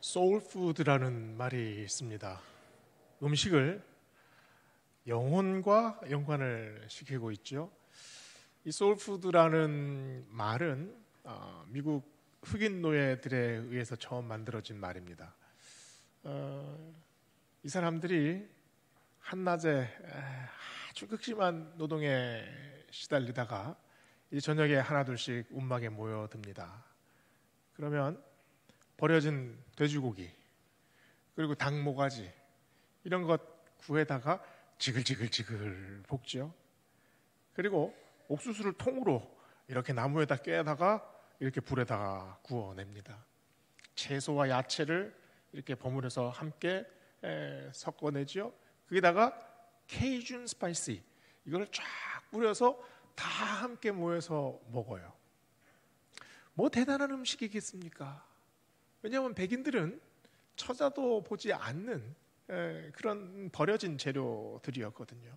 소울푸드라는 말이 있습니다. 음식을 영혼과 연관을 시키고 있죠. 이 소울푸드라는 말은 미국 흑인 노예들에 의해서 처음 만들어진 말입니다. 이 사람들이 한낮에 아주 극심한 노동에 시달리다가 이제 저녁에 하나둘씩 움막에 모여듭니다. 그러면 버려진 돼지고기 그리고 닭 모가지 이런 것 구해다가 지글지글 볶죠. 그리고 옥수수를 통으로 이렇게 나무에다 깨다가 이렇게 불에다가 구워냅니다. 채소와 야채를 이렇게 버무려서 함께 섞어내죠. 거기다가 케이준 스파이시 이걸 쫙 뿌려서 다 함께 모여서 먹어요. 뭐 대단한 음식이겠습니까? 왜냐하면 백인들은 쳐다도 보지 않는 그런 버려진 재료들이었거든요.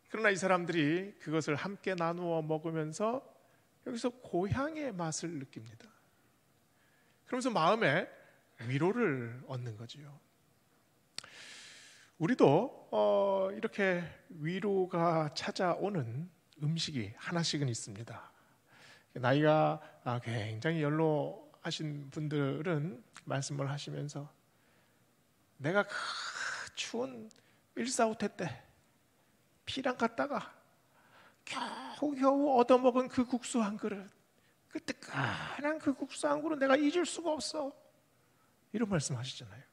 그러나 이 사람들이 그것을 함께 나누어 먹으면서 여기서 고향의 맛을 느낍니다. 그러면서 마음에 위로를 얻는 거지요. 우리도 이렇게 위로가 찾아오는 음식이 하나씩은 있습니다. 나이가 굉장히 연로하신 분들은 말씀을 하시면서 내가 그 추운 일사후퇴 때 피랑 갔다가 겨우 얻어먹은 그 국수 한 그릇, 그 뜨끈한 그 국수 한 그릇 내가 잊을 수가 없어. 이런 말씀하시잖아요.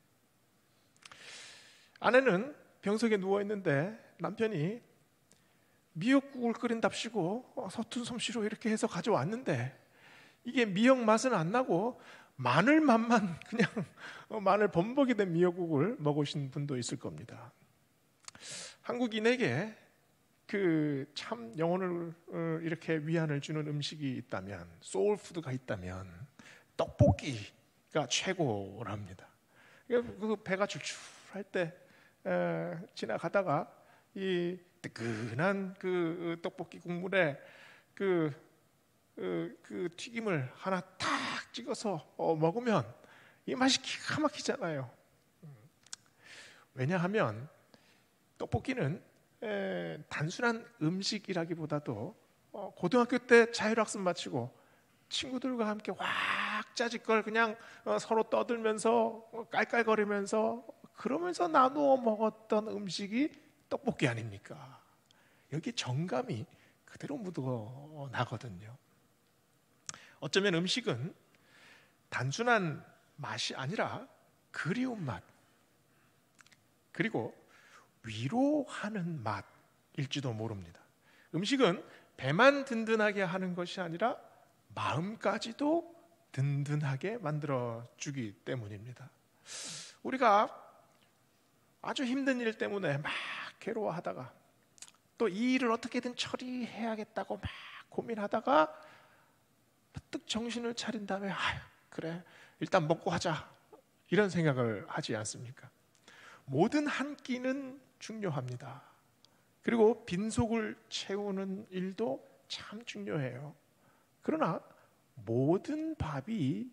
아내는 병석에 누워있는데 남편이 미역국을 끓인답시고 서툰 솜씨로 이렇게 해서 가져왔는데 이게 미역 맛은 안 나고 마늘 맛만 그냥 마늘 범벅이 된 미역국을 먹으신 분도 있을 겁니다. 한국인에게 그 참 영혼을 이렇게 위안을 주는 음식이 있다면, 소울푸드가 있다면 떡볶이가 최고랍니다. 그 배가 출출할 때 지나가다가 이 뜨끈한 그 떡볶이 국물에 그 튀김을 하나 탁 찍어서 먹으면 이 맛이 기가 막히잖아요. 왜냐하면 떡볶이는 단순한 음식이라기보다도 고등학교 때 자율학습 마치고 친구들과 함께 왁자지껄 그냥 서로 떠들면서 깔깔거리면서 그러면서 나누어 먹었던 음식이 떡볶이 아닙니까? 여기 정감이 그대로 묻어 나거든요. 어쩌면 음식은 단순한 맛이 아니라 그리운 맛, 그리고 위로하는 맛일지도 모릅니다. 음식은 배만 든든하게 하는 것이 아니라 마음까지도 든든하게 만들어주기 때문입니다. 우리가 아주 힘든 일 때문에 막 괴로워하다가 또 이 일을 어떻게든 처리해야겠다고 막 고민하다가 퍼뜩 정신을 차린 다음에 그래 일단 먹고 하자 이런 생각을 하지 않습니까? 모든 한 끼는 중요합니다. 그리고 빈속을 채우는 일도 참 중요해요. 그러나 모든 밥이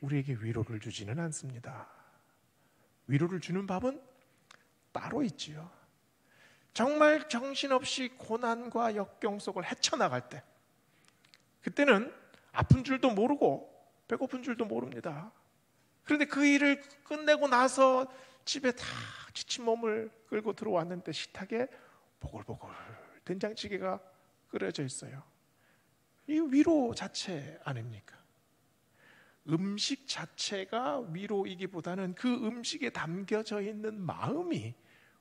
우리에게 위로를 주지는 않습니다. 위로를 주는 밥은 따로 있지요. 정말 정신없이 고난과 역경 속을 헤쳐나갈 때, 그때는 아픈 줄도 모르고 배고픈 줄도 모릅니다. 그런데 그 일을 끝내고 나서 집에 다 지친 몸을 끌고 들어왔는데 식탁에 보글보글 된장찌개가 끓여져 있어요. 이 위로 자체 아닙니까? 음식 자체가 위로이기보다는 그 음식에 담겨져 있는 마음이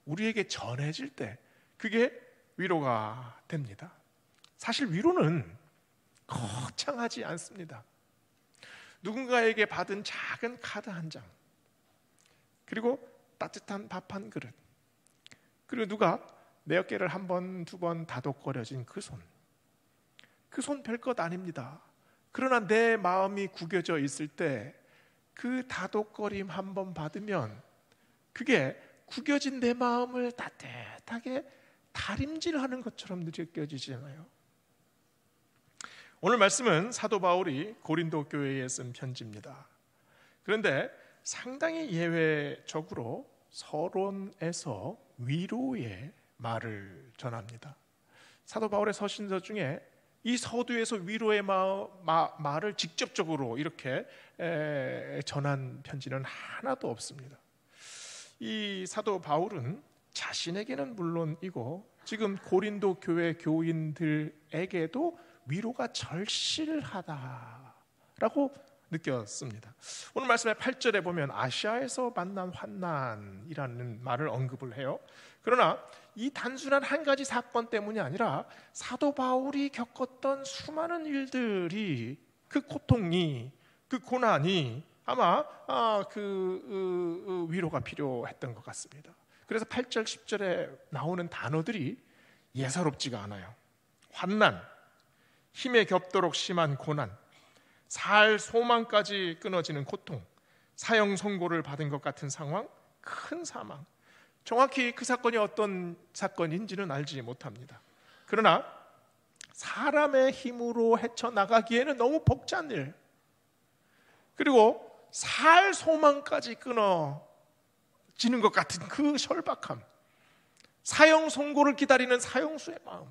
우리에게 전해질 때 그게 위로가 됩니다. 사실 위로는 거창하지 않습니다. 누군가에게 받은 작은 카드 한 장, 그리고 따뜻한 밥 한 그릇, 그리고 누가 내 어깨를 한 번, 두 번 다독거려진 그 손 별것 아닙니다. 그러나 내 마음이 구겨져 있을 때 그 다독거림 한 번 받으면 그게 구겨진 내 마음을 따뜻하게 다림질하는 것처럼 느껴지잖아요. 오늘 말씀은 사도 바울이 고린도 교회에 쓴 편지입니다. 그런데 상당히 예외적으로 서론에서 위로의 말을 전합니다. 사도 바울의 서신서 중에 이 서두에서 위로의 말을 직접적으로 이렇게 전한 편지는 하나도 없습니다. 이 사도 바울은 자신에게는 물론이고 지금 고린도 교회 교인들에게도 위로가 절실하다라고 느꼈습니다. 오늘 말씀의 8절에 보면 아시아에서 만난 환난이라는 말을 언급을 해요. 그러나 이 단순한 한 가지 사건 때문이 아니라 사도 바울이 겪었던 수많은 일들이, 그 고통이, 그 고난이 아마 위로가 필요했던 것 같습니다. 그래서 8절 10절에 나오는 단어들이 예사롭지가 않아요. 환난, 힘에 겹도록 심한 고난, 살 소망까지 끊어지는 고통, 사형 선고를 받은 것 같은 상황, 큰 사망. 정확히 그 사건이 어떤 사건인지는 알지 못합니다. 그러나 사람의 힘으로 헤쳐나가기에는 너무 벅찬 일, 그리고 살 소망까지 끊어지는 것 같은 그 절박함, 사형 선고를 기다리는 사형수의 마음,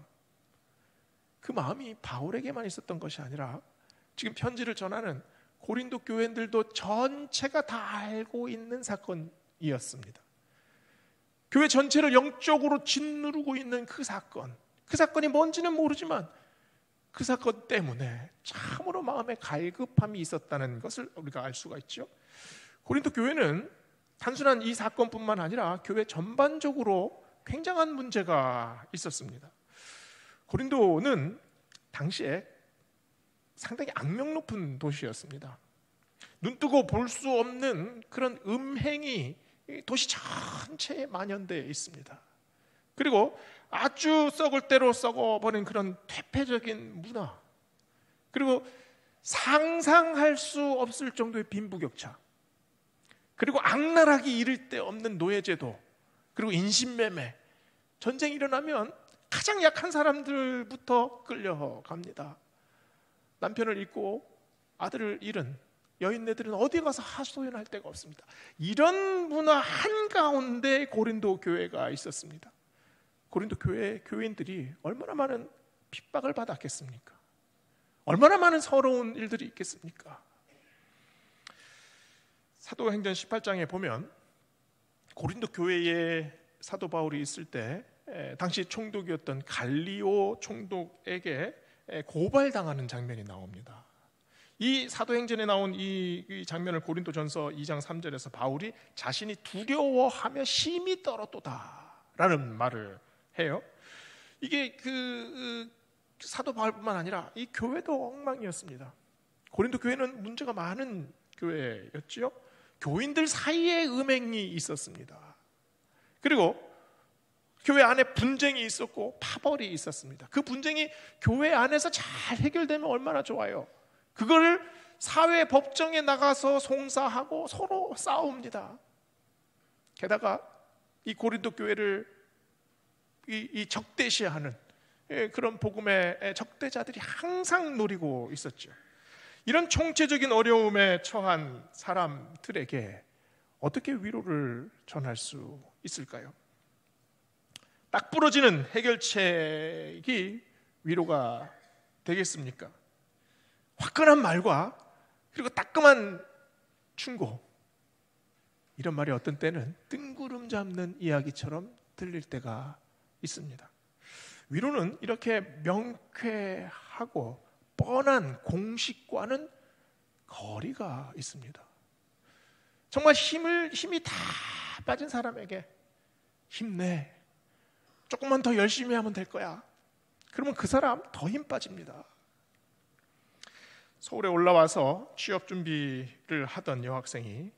그 마음이 바울에게만 있었던 것이 아니라 지금 편지를 전하는 고린도 교회인들도 전체가 다 알고 있는 사건이었습니다. 교회 전체를 영적으로 짓누르고 있는 그 사건이 뭔지는 모르지만 그 사건 때문에 참으로 마음에 갈급함이 있었다는 것을 우리가 알 수가 있죠. 고린도 교회는 단순한 이 사건뿐만 아니라 교회 전반적으로 굉장한 문제가 있었습니다. 고린도는 당시에 상당히 악명 높은 도시였습니다. 눈뜨고 볼 수 없는 그런 음행이 도시 전체에 만연되어 있습니다. 그리고 아주 썩을 대로 썩어버린 그런 퇴폐적인 문화, 그리고 상상할 수 없을 정도의 빈부격차, 그리고 악랄하기 이를 데 없는 노예제도, 그리고 인신매매, 전쟁이 일어나면 가장 약한 사람들부터 끌려갑니다. 남편을 잃고 아들을 잃은 여인네들은 어디 가서 하소연할 데가 없습니다. 이런 문화 한가운데 고린도 교회가 있었습니다. 고린도 교회 교인들이 얼마나 많은 핍박을 받았겠습니까? 얼마나 많은 서러운 일들이 있겠습니까? 사도행전 18장에 보면 고린도 교회에 사도 바울이 있을 때 당시 총독이었던 갈리오 총독에게 고발당하는 장면이 나옵니다. 이 사도행전에 나온 이 장면을 고린도전서 2장 3절에서 바울이 자신이 두려워하며 심히 떨었도다라는 말을 해요. 이게 사도 바울뿐만 아니라 이 교회도 엉망이었습니다. 고린도 교회는 문제가 많은 교회였지요. 교인들 사이에 음행이 있었습니다. 그리고 교회 안에 분쟁이 있었고 파벌이 있었습니다. 그 분쟁이 교회 안에서 잘 해결되면 얼마나 좋아요. 그걸 사회 법정에 나가서 송사하고 서로 싸웁니다. 게다가 이 고린도 교회를 이 적대시하는 그런 복음의 적대자들이 항상 노리고 있었죠. 이런 총체적인 어려움에 처한 사람들에게 어떻게 위로를 전할 수 있을까요? 딱 부러지는 해결책이 위로가 되겠습니까? 화끈한 말과 그리고 따끔한 충고, 이런 말이 어떤 때는 뜬구름 잡는 이야기처럼 들릴 때가 있습니다. 위로는 이렇게 명쾌하고 뻔한 공식과는 거리가 있습니다. 정말 힘이 다 빠진 사람에게 힘내, 조금만 더 열심히 하면 될 거야, 그러면 그 사람 더 힘 빠집니다. 서울에 올라와서 취업 준비를 하던 여학생이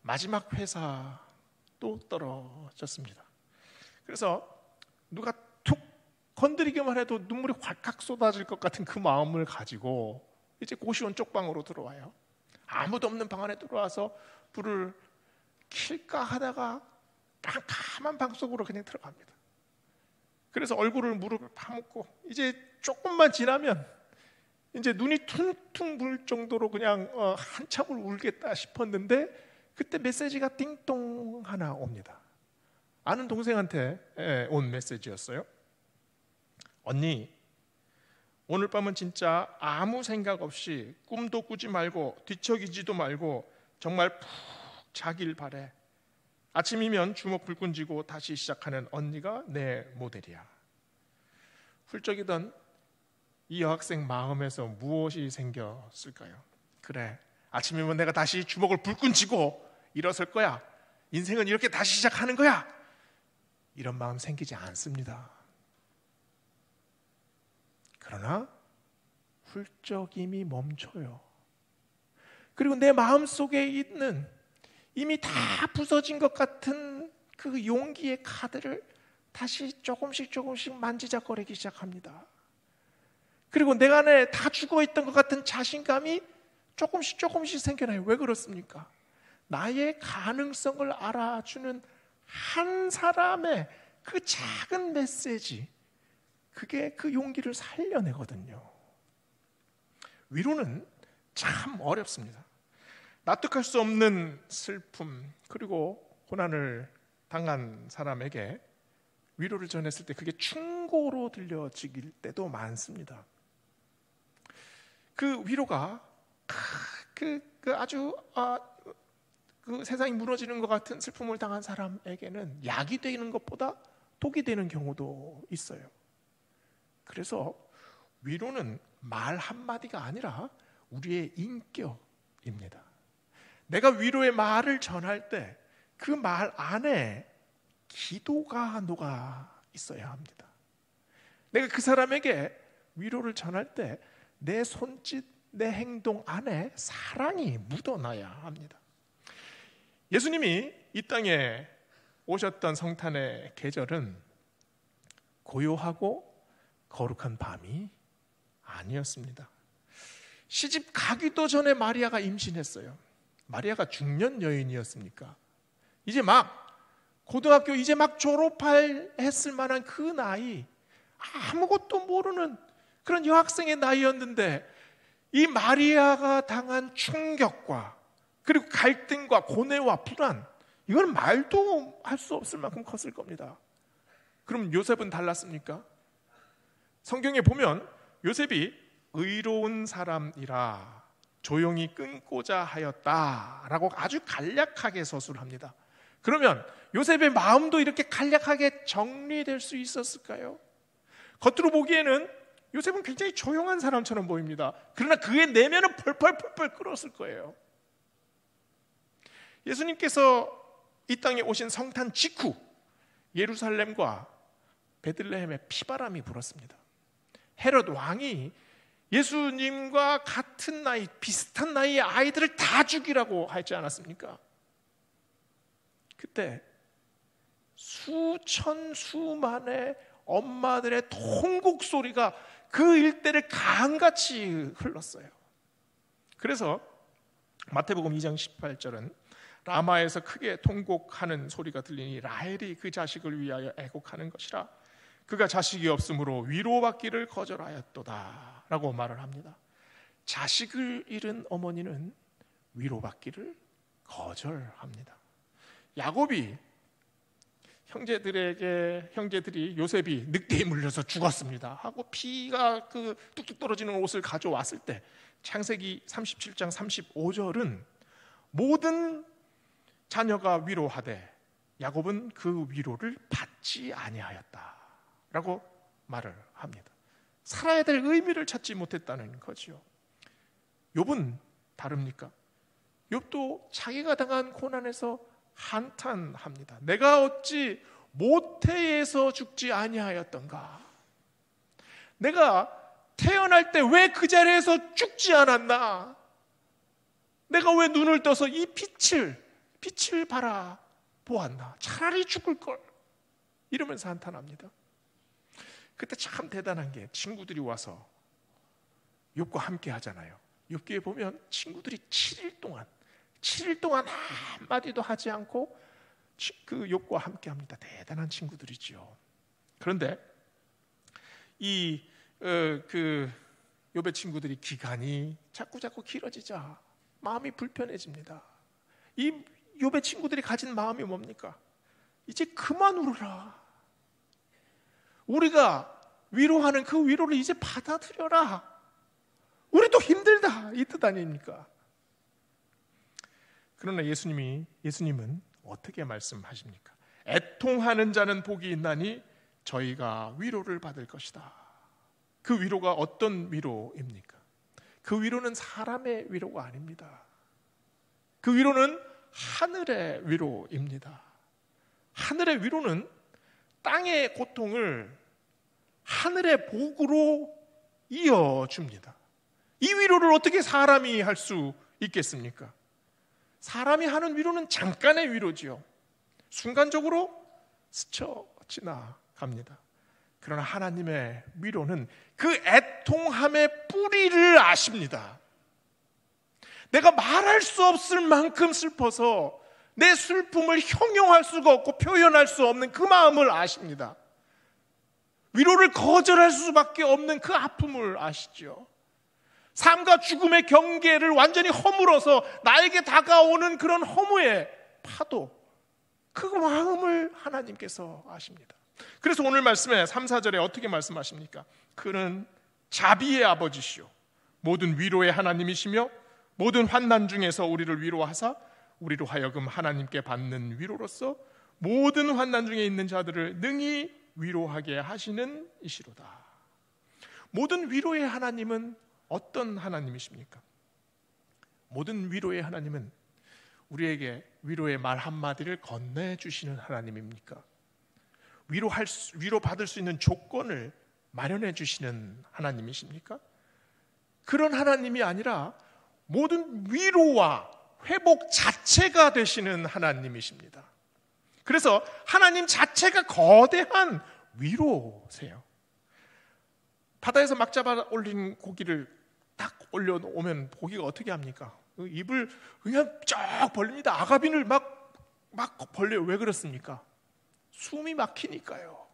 마지막 회사도 떨어졌습니다. 그래서 누가 툭 건드리기만 해도 눈물이 활칵 쏟아질 것 같은 그 마음을 가지고 이제 고시원 쪽방으로 들어와요. 아무도 없는 방 안에 들어와서 불을 킬까 하다가 깜깜한 방 속으로 그냥 들어갑니다. 그래서 얼굴을 무릎을 파묻고 이제 조금만 지나면 이제 눈이 퉁퉁 부을 정도로 그냥 한참을 울겠다 싶었는데 그때 메시지가 띵동 하나 옵니다. 아는 동생한테 온 메시지였어요. 언니, 오늘 밤은 진짜 아무 생각 없이 꿈도 꾸지 말고 뒤척이지도 말고 정말 푹 자길 바래. 아침이면 주먹 불끈 쥐고 다시 시작하는 언니가 내 모델이야. 훌쩍이던 이 여학생 마음에서 무엇이 생겼을까요? 그래, 아침이면 내가 다시 주먹을 불끈 쥐고 일어설 거야. 인생은 이렇게 다시 시작하는 거야. 이런 마음 생기지 않습니다. 그러나 훌쩍임이 멈춰요. 그리고 내 마음속에 있는 이미 다 부서진 것 같은 그 용기의 카드를 다시 조금씩 만지작거리기 시작합니다. 그리고 내 안에 다 죽어있던 것 같은 자신감이 조금씩 생겨나요. 왜 그렇습니까? 나의 가능성을 알아주는 한 사람의 그 작은 메시지, 그게 그 용기를 살려내거든요. 위로는 참 어렵습니다. 납득할 수 없는 슬픔 그리고 고난을 당한 사람에게 위로를 전했을 때 그게 충고로 들려질 때도 많습니다. 그 위로가 아주 그 세상이 무너지는 것 같은 슬픔을 당한 사람에게는 약이 되는 것보다 독이 되는 경우도 있어요. 그래서 위로는 말 한마디가 아니라 우리의 인격입니다. 내가 위로의 말을 전할 때 그 말 안에 기도가 녹아 있어야 합니다. 내가 그 사람에게 위로를 전할 때 내 손짓, 내 행동 안에 사랑이 묻어나야 합니다. 예수님이 이 땅에 오셨던 성탄의 계절은 고요하고 거룩한 밤이 아니었습니다. 시집 가기도 전에 마리아가 임신했어요. 마리아가 중년 여인이었습니까? 이제 고등학교 이제 졸업했을 만한 그 나이, 아무것도 모르는 그런 여학생의 나이였는데 이 마리아가 당한 충격과 그리고 갈등과 고뇌와 불안, 이건 말도 할 수 없을 만큼 컸을 겁니다. 그럼 요셉은 달랐습니까? 성경에 보면 요셉이 의로운 사람이라 조용히 끊고자 하였다라고 아주 간략하게 서술합니다. 그러면 요셉의 마음도 이렇게 간략하게 정리될 수 있었을까요? 겉으로 보기에는 요셉은 굉장히 조용한 사람처럼 보입니다. 그러나 그의 내면은 펄펄 끓었을 거예요. 예수님께서 이 땅에 오신 성탄 직후 예루살렘과 베들레헴에 피바람이 불었습니다. 헤롯 왕이 예수님과 같은 나이, 비슷한 나이의 아이들을 다 죽이라고 하지 않았습니까? 그때 수천수만의 엄마들의 통곡 소리가 그 일대를 강같이 흘렀어요. 그래서 마태복음 2장 18절은 라마에서 크게 통곡하는 소리가 들리니 라헬이 그 자식을 위하여 애곡하는 것이라. 그가 자식이 없으므로 위로받기를 거절하였도다 라고 말을 합니다. 자식을 잃은 어머니는 위로받기를 거절합니다. 야곱이 형제들이 요셉이 늑대에 물려서 죽었습니다 하고 피가 뚝뚝 떨어지는 옷을 가져왔을 때 창세기 37장 35절은 모든 자녀가 위로하되 야곱은 그 위로를 받지 아니하였다 라고 말을 합니다. 살아야 될 의미를 찾지 못했다는 거죠. 욥은 다릅니까? 욥도 자기가 당한 고난에서 한탄합니다. 내가 어찌 모태에서 죽지 아니하였던가? 내가 태어날 때 왜 그 자리에서 죽지 않았나? 내가 왜 눈을 떠서 이 빛을 바라보았나? 차라리 죽을 걸. 이러면서 한탄합니다. 그때 참 대단한 게 친구들이 와서 욥과 함께 하잖아요. 욥기에 보면 친구들이 7일 동안 한마디도 하지 않고 그 욥과 함께 합니다. 대단한 친구들이죠. 그런데 그 욥의 친구들이 기간이 자꾸 길어지자 마음이 불편해집니다. 이 욥의 친구들이 가진 마음이 뭡니까? 이제 그만 울어라. 우리가 위로하는 그 위로를 이제 받아들여라. 우리도 힘들다, 이 뜻 아닙니까? 그러나 예수님은 어떻게 말씀하십니까? 애통하는 자는 복이 있나니 저희가 위로를 받을 것이다. 그 위로가 어떤 위로입니까? 그 위로는 사람의 위로가 아닙니다. 그 위로는 하늘의 위로입니다. 하늘의 위로는 땅의 고통을 하늘의 복으로 이어줍니다. 이 위로를 어떻게 사람이 할 수 있겠습니까? 사람이 하는 위로는 잠깐의 위로지요. 순간적으로 스쳐 지나갑니다. 그러나 하나님의 위로는 그 애통함의 뿌리를 아십니다. 내가 말할 수 없을 만큼 슬퍼서 내 슬픔을 형용할 수가 없고 표현할 수 없는 그 마음을 아십니다. 위로를 거절할 수밖에 없는 그 아픔을 아시죠. 삶과 죽음의 경계를 완전히 허물어서 나에게 다가오는 그런 허무의 파도, 그 마음을 하나님께서 아십니다. 그래서 오늘 말씀에 3, 4절에 어떻게 말씀하십니까? 그는 자비의 아버지시요 모든 위로의 하나님이시며 모든 환난 중에서 우리를 위로하사 우리로 하여금 하나님께 받는 위로로서 모든 환난 중에 있는 자들을 능히 위로하게 하시는 이시로다. 모든 위로의 하나님은 어떤 하나님이십니까? 모든 위로의 하나님은 우리에게 위로의 말 한마디를 건네주시는 하나님입니까? 위로받을 수 있는 조건을 마련해 주시는 하나님이십니까? 그런 하나님이 아니라 모든 위로와 회복 자체가 되시는 하나님이십니다. 그래서 하나님 자체가 거대한 위로세요. 바다에서 막 잡아 올린 고기를 딱 올려놓으면 고기가 어떻게 합니까? 입을 그냥 쫙 벌립니다. 아가빈을 막 벌려요. 왜 그렇습니까? 숨이 막히니까요.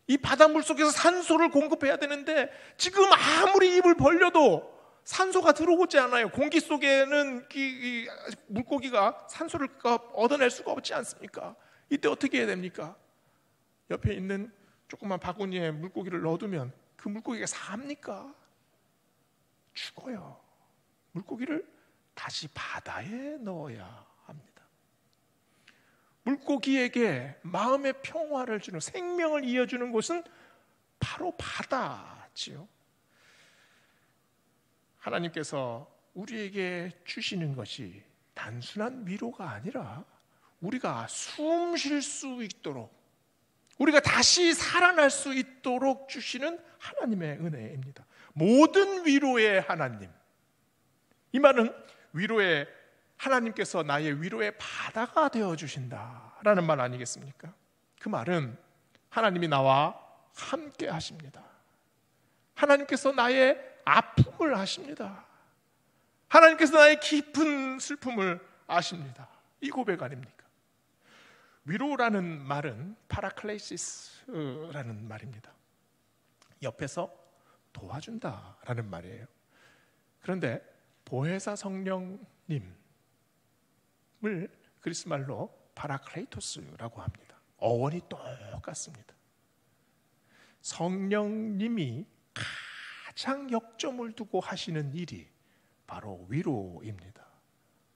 이 바닷물 속에서 산소를 공급해야 되는데 지금 아무리 입을 벌려도 산소가 들어오지 않아요. 공기 속에는 이 물고기가 산소를 얻어낼 수가 없지 않습니까? 이때 어떻게 해야 됩니까? 옆에 있는 조그만 바구니에 물고기를 넣어두면 그 물고기가 삽니까? 죽어요. 물고기를 다시 바다에 넣어야 합니다. 물고기에게 마음의 평화를 주는, 생명을 이어주는 곳은 바로 바다지요. 하나님께서 우리에게 주시는 것이 단순한 위로가 아니라 우리가 숨 쉴 수 있도록, 우리가 다시 살아날 수 있도록 주시는 하나님의 은혜입니다. 모든 위로의 하나님, 이 말은 위로의 하나님께서 나의 위로의 바다가 되어주신다라는 말 아니겠습니까? 그 말은 하나님이 나와 함께 하십니다. 하나님께서 나의 아픔을 아십니다. 하나님께서 나의 깊은 슬픔을 아십니다. 이 고백 아닙니까? 위로라는 말은 파라클레이시스라는 말입니다. 옆에서 도와준다라는 말이에요. 그런데 보혜사 성령님을 그리스 말로 파라클레이토스라고 합니다. 어원이 똑같습니다. 성령님이 가장 역점을 두고 하시는 일이 바로 위로입니다.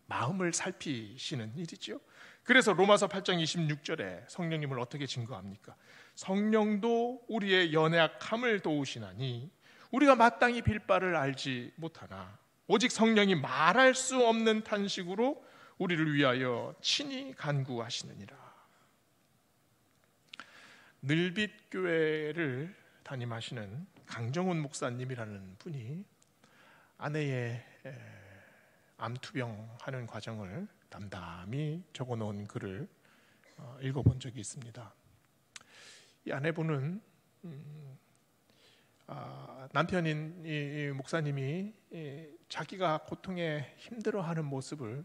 마음을 살피시는 일이죠. 그래서 로마서 8장 26절에 성령님을 어떻게 증거합니까? 성령도 우리의 연약함을 도우시나니 우리가 마땅히 빌 바를 알지 못하나 오직 성령이 말할 수 없는 탄식으로 우리를 위하여 친히 간구하시느니라. 늘빛교회를 담임하시는 강정훈 목사님이라는 분이 아내의 암투병 하는 과정을 담담히 적어놓은 글을 읽어본 적이 있습니다. 이 아내분은 남편인 이 목사님이 자기가 고통에 힘들어하는 모습을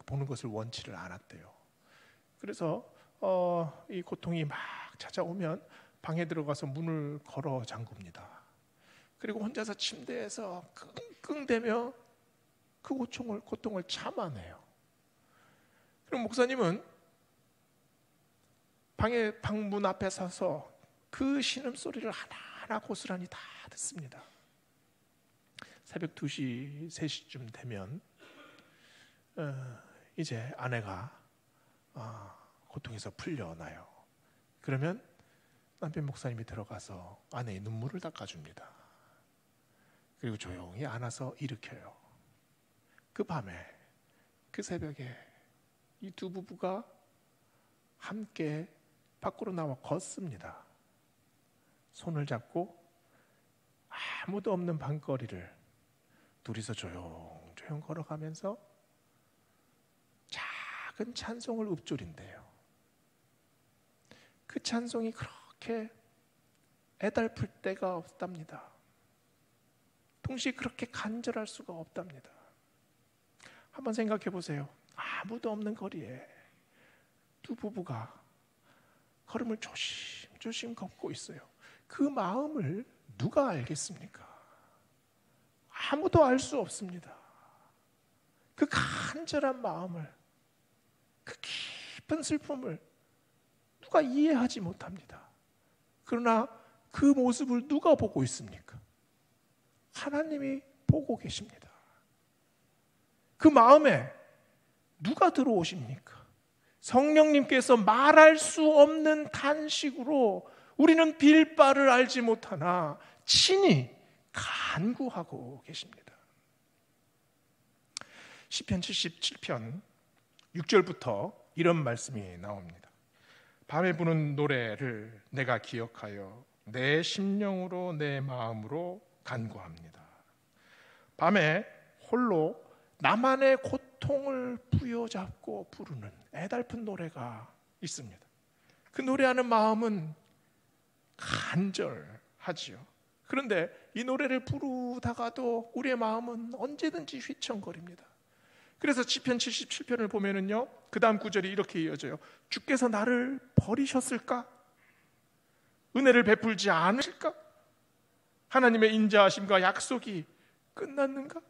보는 것을 원치를 않았대요. 그래서 이 고통이 막 찾아오면 방에 들어가서 문을 걸어 잠굽니다. 그리고 혼자서 침대에서 끙끙대며 그 고통을 참아내요. 그럼 목사님은 방문 앞에 서서 그 신음소리를 하나하나 고스란히 다 듣습니다. 새벽 2시, 3시쯤 되면 이제 아내가 고통에서 풀려나요. 그러면 남편 목사님이 들어가서 아내의 눈물을 닦아줍니다. 그리고 조용히 안아서 일으켜요. 그 밤에, 그 새벽에 이 두 부부가 함께 밖으로 나와 걷습니다. 손을 잡고 아무도 없는 밤거리를 둘이서 조용조용 걸어가면서 작은 찬송을 읊조린대요. 그 찬송이 그렇게 애달플 때가 없답니다. 동시에 그렇게 간절할 수가 없답니다. 한번 생각해 보세요. 아무도 없는 거리에 두 부부가 걸음을 조심조심 걷고 있어요. 그 마음을 누가 알겠습니까? 아무도 알 수 없습니다. 그 간절한 마음을, 그 깊은 슬픔을 누가 이해하지 못합니다. 그러나 그 모습을 누가 보고 있습니까? 하나님이 보고 계십니다. 그 마음에 누가 들어오십니까? 성령님께서 말할 수 없는 탄식으로 우리는 빌 바를 알지 못하나 친히 간구하고 계십니다. 시편 77편 6절부터 이런 말씀이 나옵니다. 밤에 부는 노래를 내가 기억하여 내 심령으로 내 마음으로 간구합니다. 밤에 홀로 나만의 고통을 부여잡고 부르는 애달픈 노래가 있습니다. 그 노래하는 마음은 간절하지요. 그런데 이 노래를 부르다가도 우리의 마음은 언제든지 휘청거립니다. 그래서 시편 77편을 보면은요, 그 다음 구절이 이렇게 이어져요. 주께서 나를 버리셨을까? 은혜를 베풀지 않으실까? 하나님의 인자하심과 약속이 끝났는가?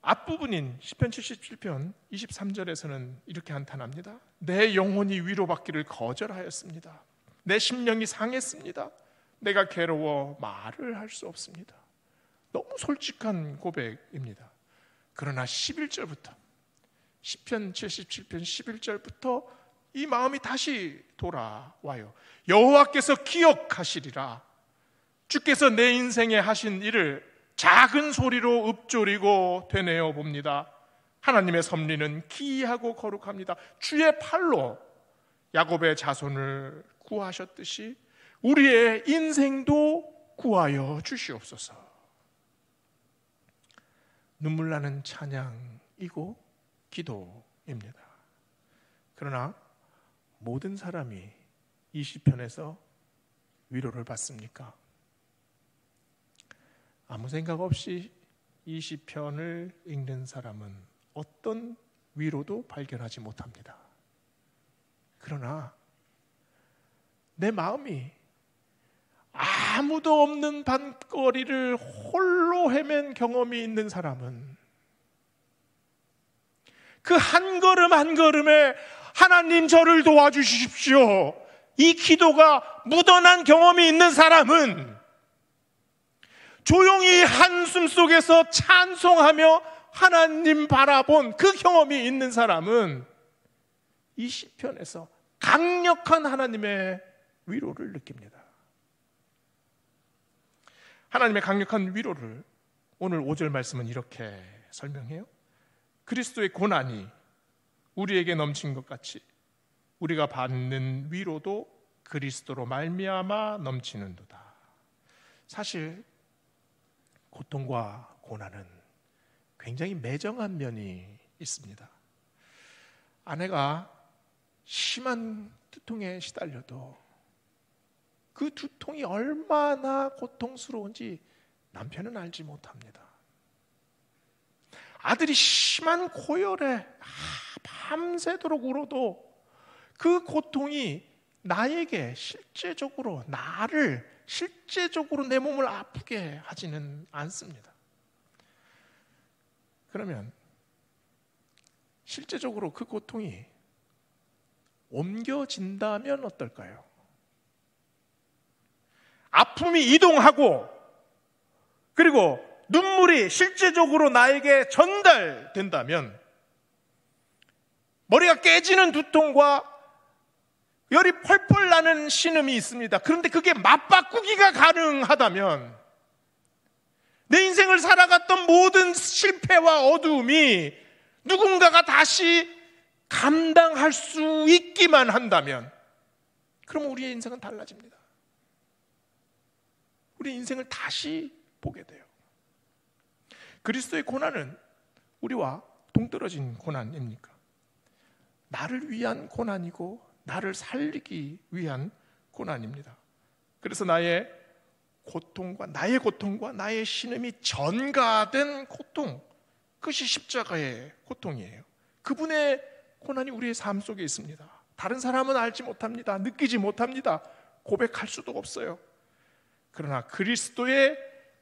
앞부분인 시편 77편 23절에서는 이렇게 한탄합니다. 내 영혼이 위로받기를 거절하였습니다. 내 심령이 상했습니다. 내가 괴로워 말을 할 수 없습니다. 너무 솔직한 고백입니다. 그러나 11절부터, 시편 77편 11절부터 이 마음이 다시 돌아와요. 여호와께서 기억하시리라. 주께서 내 인생에 하신 일을 작은 소리로 읊조리고 되뇌어 봅니다. 하나님의 섭리는 기이하고 거룩합니다. 주의 팔로 야곱의 자손을 구하셨듯이 우리의 인생도 구하여 주시옵소서. 눈물 나는 찬양이고 기도입니다. 그러나 모든 사람이 이 시편에서 위로를 받습니까? 아무 생각 없이 이 시편을 읽는 사람은 어떤 위로도 발견하지 못합니다. 그러나 내 마음이 아무도 없는 밤거리를 홀로 헤맨 경험이 있는 사람은 그 한 걸음 한 걸음에 하나님 저를 도와주십시오, 이 기도가 묻어난 경험이 있는 사람은 조용히 한숨 속에서 찬송하며 하나님 바라본 그 경험이 있는 사람은 이 시편에서 강력한 하나님의 위로를 느낍니다. 하나님의 강력한 위로를 오늘 5절 말씀은 이렇게 설명해요. 그리스도의 고난이 우리에게 넘친 것 같이 우리가 받는 위로도 그리스도로 말미암아 넘치는도다. 사실 고통과 고난은 굉장히 매정한 면이 있습니다. 아내가 심한 두통에 시달려도 그 두통이 얼마나 고통스러운지 남편은 알지 못합니다. 아들이 심한 고열에 밤새도록 울어도 그 고통이 나에게 실제적으로, 나를 실제적으로 내 몸을 아프게 하지는 않습니다. 그러면 실제적으로 그 고통이 옮겨진다면 어떨까요? 아픔이 이동하고 그리고 눈물이 실제적으로 나에게 전달된다면 머리가 깨지는 두통과 열이 펄펄 나는 신음이 있습니다. 그런데 그게 맞바꾸기가 가능하다면 내 인생을 살아갔던 모든 실패와 어두움이 누군가가 다시 감당할 수 있기만 한다면 그러면 우리의 인생은 달라집니다. 우리 인생을 다시 보게 돼요. 그리스도의 고난은 우리와 동떨어진 고난입니까? 나를 위한 고난이고 나를 살리기 위한 고난입니다. 그래서 나의 고통과 나의 신음이 전가된 고통, 그것이 십자가의 고통이에요. 그분의 고난이 우리의 삶 속에 있습니다. 다른 사람은 알지 못합니다. 느끼지 못합니다. 고백할 수도 없어요. 그러나 그리스도의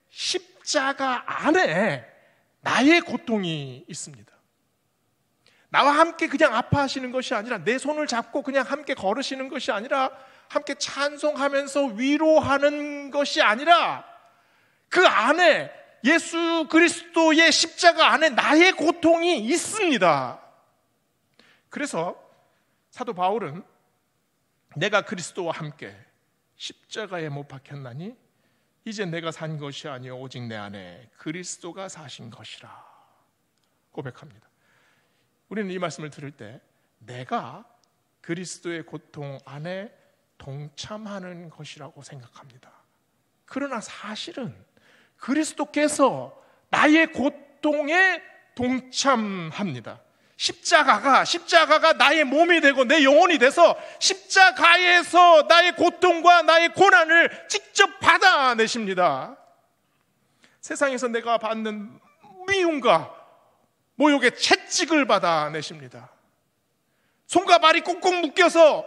십자가 안에 나의 고통이 있습니다. 나와 함께 그냥 아파하시는 것이 아니라 내 손을 잡고 그냥 함께 걸으시는 것이 아니라 함께 찬송하면서 위로하는 것이 아니라 그 안에 예수 그리스도의 십자가 안에 나의 고통이 있습니다. 그래서 사도 바울은 내가 그리스도와 함께 십자가에 못 박혔나니 이제 내가 산 것이 아니요 오직 내 안에 그리스도가 사신 것이라 고백합니다. 우리는 이 말씀을 들을 때 내가 그리스도의 고통 안에 동참하는 것이라고 생각합니다. 그러나 사실은 그리스도께서 나의 고통에 동참합니다. 십자가가 나의 몸이 되고 내 영혼이 돼서 십자가에서 나의 고통과 나의 고난을 직접 받아내십니다. 세상에서 내가 받는 미움과 모욕의 채찍을 받아내십니다. 손과 발이 꽁꽁 묶여서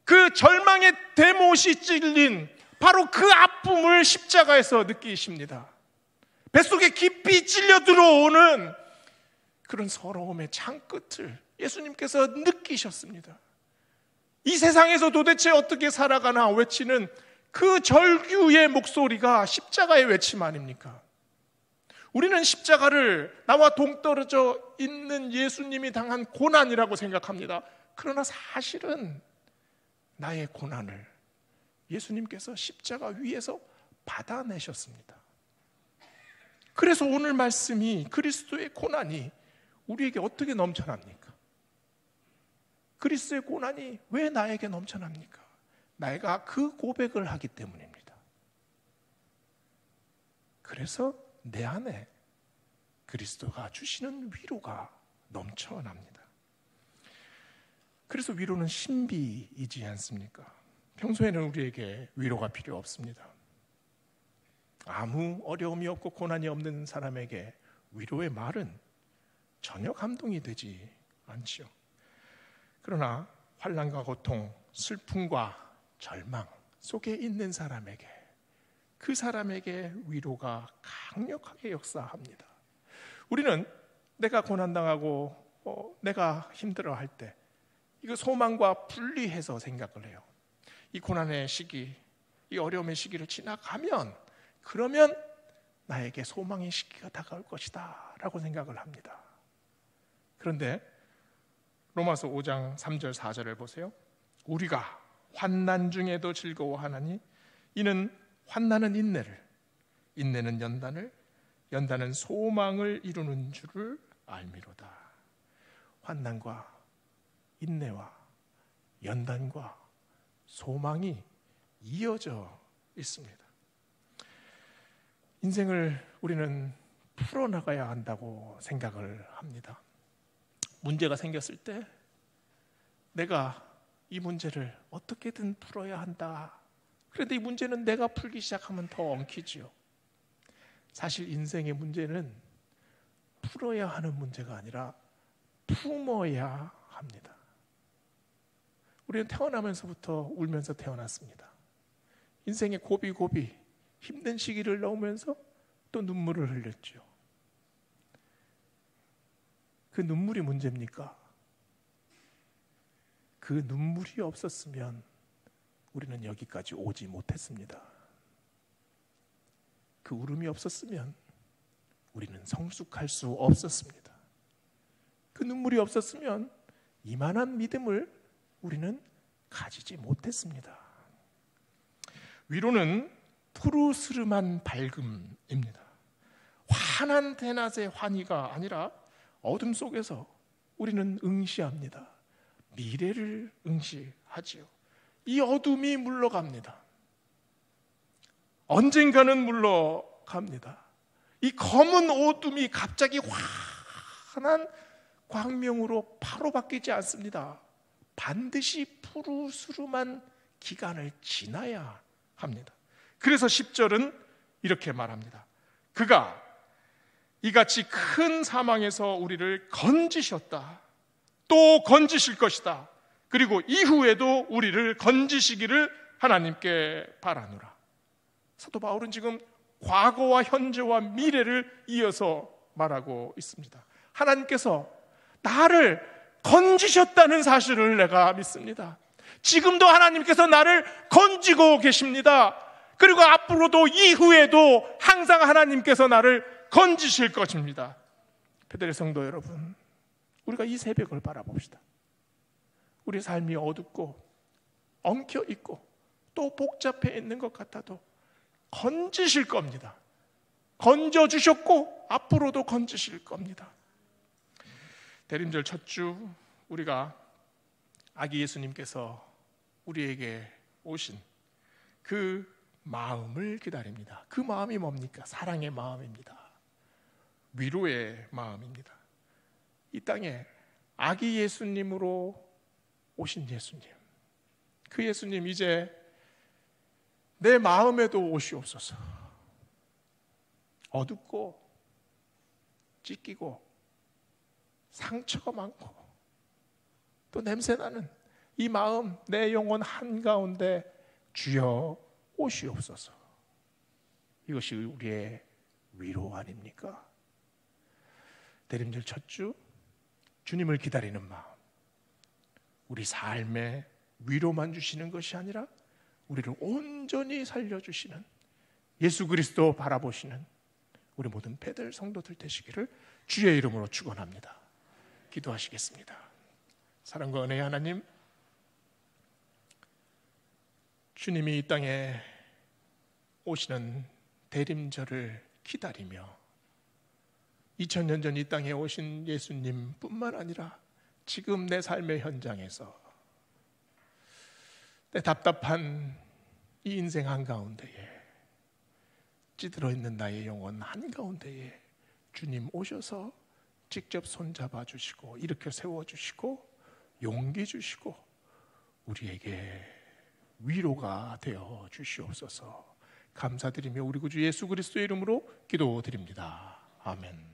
그 절망의 대못이 찔린 바로 그 아픔을 십자가에서 느끼십니다. 뱃속에 깊이 찔려 들어오는 그런 서러움의 창끝을 예수님께서 느끼셨습니다. 이 세상에서 도대체 어떻게 살아가나 외치는 그 절규의 목소리가 십자가의 외침 아닙니까? 우리는 십자가를 나와 동떨어져 있는 예수님이 당한 고난이라고 생각합니다. 그러나 사실은 나의 고난을 예수님께서 십자가 위에서 받아내셨습니다. 그래서 오늘 말씀이 그리스도의 고난이 우리에게 어떻게 넘쳐납니까? 그리스도의 고난이 왜 나에게 넘쳐납니까? 내가 그 고백을 하기 때문입니다. 그래서 내 안에 그리스도가 주시는 위로가 넘쳐납니다. 그래서 위로는 신비이지 않습니까? 평소에는 우리에게 위로가 필요 없습니다. 아무 어려움이 없고 고난이 없는 사람에게 위로의 말은 전혀 감동이 되지 않지요. 그러나 환난과 고통, 슬픔과 절망 속에 있는 사람에게 그 사람에게 위로가 강력하게 역사합니다. 우리는 내가 고난당하고 내가 힘들어할 때 이거 소망과 분리해서 생각을 해요. 이 고난의 시기, 이 어려움의 시기를 지나가면 그러면 나에게 소망의 시기가 다가올 것이다 라고 생각을 합니다. 그런데 로마서 5장 3절 4절을 보세요. 우리가 환난 중에도 즐거워하나니 이는 환난은 인내를, 인내는 연단을, 연단은 소망을 이루는 줄을 알미로다. 환난과 인내와 연단과 소망이 이어져 있습니다. 인생을 우리는 풀어나가야 한다고 생각을 합니다. 문제가 생겼을 때 내가 이 문제를 어떻게든 풀어야 한다. 그런데 이 문제는 내가 풀기 시작하면 더 엉키지요. 사실 인생의 문제는 풀어야 하는 문제가 아니라 품어야 합니다. 우리는 태어나면서부터 울면서 태어났습니다. 인생의 고비고비 힘든 시기를 넘으면서 또 눈물을 흘렸죠. 그 눈물이 문제입니까? 그 눈물이 없었으면 우리는 여기까지 오지 못했습니다. 그 울음이 없었으면 우리는 성숙할 수 없었습니다. 그 눈물이 없었으면 이만한 믿음을 우리는 가지지 못했습니다. 위로는 푸르스름한 밝음입니다. 환한 대낮의 환희가 아니라 어둠 속에서 우리는 응시합니다. 미래를 응시하지요. 이 어둠이 물러갑니다. 언젠가는 물러갑니다. 이 검은 어둠이 갑자기 환한 광명으로 바로 바뀌지 않습니다. 반드시 푸르스름한 기간을 지나야 합니다. 그래서 10절은 이렇게 말합니다. 그가 이같이 큰 사망에서 우리를 건지셨다. 또 건지실 것이다. 그리고 이후에도 우리를 건지시기를 하나님께 바라노라. 사도 바울은 지금 과거와 현재와 미래를 이어서 말하고 있습니다. 하나님께서 나를 건지셨다는 사실을 내가 믿습니다. 지금도 하나님께서 나를 건지고 계십니다. 그리고 앞으로도 이후에도 항상 하나님께서 나를 건지실 것입니다. 베들레 성도 여러분, 우리가 이 새벽을 바라봅시다. 우리 삶이 어둡고 엉켜 있고 또 복잡해 있는 것 같아도 건지실 겁니다. 건져주셨고 앞으로도 건지실 겁니다. 대림절 첫 주 우리가 아기 예수님께서 우리에게 오신 그 마음을 기다립니다. 그 마음이 뭡니까? 사랑의 마음입니다. 위로의 마음입니다. 이 땅에 아기 예수님으로 오신 예수님, 그 예수님 이제 내 마음에도 오시옵소서. 어둡고 찢기고 상처가 많고 또 냄새나는 이 마음, 내 영혼 한가운데 주여 오시옵소서. 이것이 우리의 위로 아닙니까? 대림절 첫 주 주님을 기다리는 마음, 우리 삶에 위로만 주시는 것이 아니라 우리를 온전히 살려주시는 예수 그리스도 바라보시는 우리 모든 배들 성도들 되시기를 주의 이름으로 축원합니다. 기도하시겠습니다. 사랑과 은혜의 하나님, 주님이 이 땅에 오시는 대림절을 기다리며 2000년 전 이 땅에 오신 예수님뿐만 아니라 지금 내 삶의 현장에서 내 답답한 이 인생 한가운데에 찌들어 있는 나의 영혼 한가운데에 주님 오셔서 직접 손잡아 주시고 일으켜 세워주시고 용기 주시고 우리에게 위로가 되어 주시옵소서. 감사드리며 우리 구주 예수 그리스도의 이름으로 기도드립니다. 아멘.